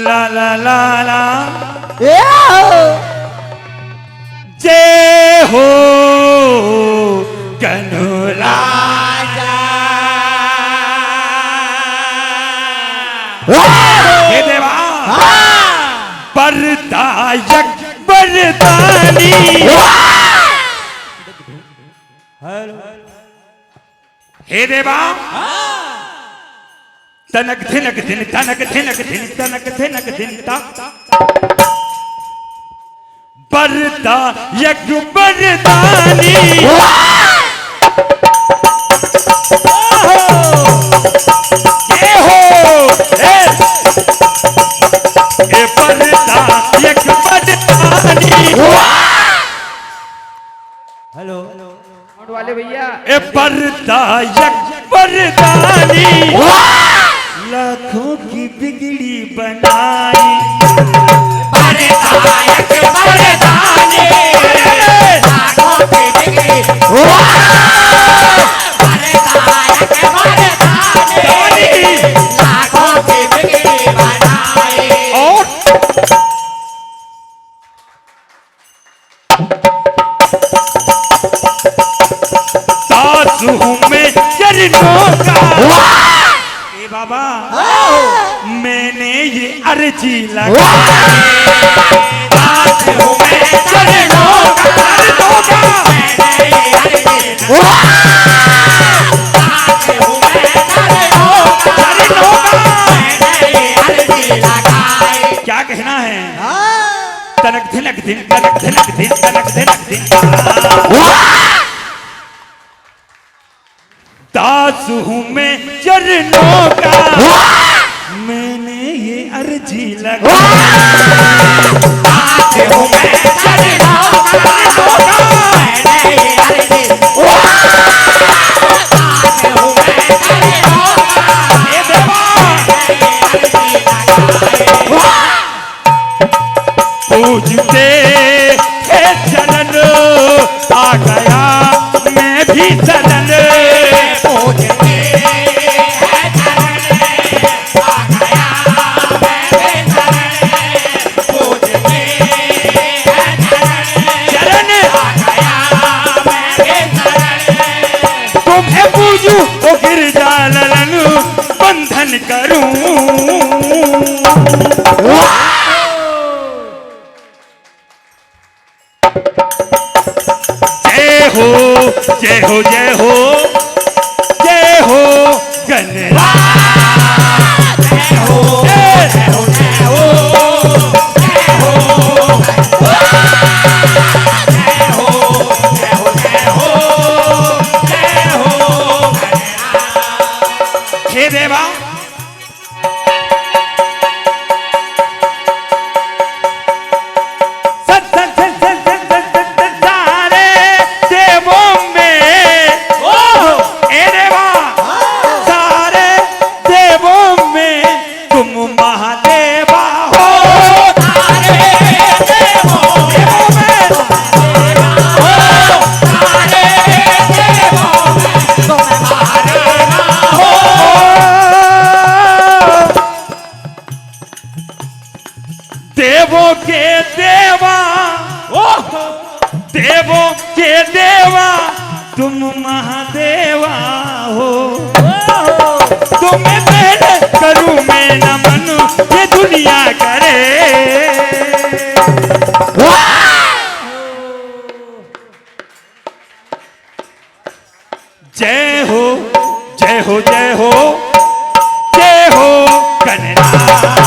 ला ला ला ला जय हो कन्हैया हे देवा परदायक वरदानी हे देवा तनक धिनक धिन तनक धिनक धिन तनक धिनक धिन परदायक वरदानी ये हो ए परदायक वरदानी हेलो वाले भैया ए परदायक वरदानी लाखों की बिगड़ी बनाई परदायक वरदानी लाखों की बिगड़ी परदायक वरदानी लाखों की बिगड़ी बनाई और सासू में चरणों का ए बाबा मैंने ये अर्जी लगाई सासू में चरणों का मैंने ये अर्जी सासू में चरणों का मैंने ये अर्जी लगाई क्या कहना है तनक धिनक धिन तनक धिनक धिन तनक धिनक धिन दास हूँ मैं चरणों का मैंने ये अर्जी लगाई दास हूँ मैं चरणों का मैंने ये अर्जी दास हूँ मैं चरणों का ए देवा पूजते हे चरण आ गया मैं भी चरण पूजते हैं चरण आ गया मैं भी चरण पूजते हैं चरण आ गया मैं भी चरण तुम्हें पूजू तो गिरजा ललन बंधन करूं जय हो जय हो जय हो जय हो गणरा जय हो जय हो जय हो जय हो जय हो जय हो जय हो जय हो हे देवा सारे देवों में ए देवा सारे देवों में तुम महादेवा हो सारे देवों में सारे देवों में तुम महादेवा हो देवों के देवा देवों के देवा तुम महादेवा हो तुम्हें पहले करूं मैं नमन ये दुनिया करे जय हो जय हो जय हो जय हो कन्हैया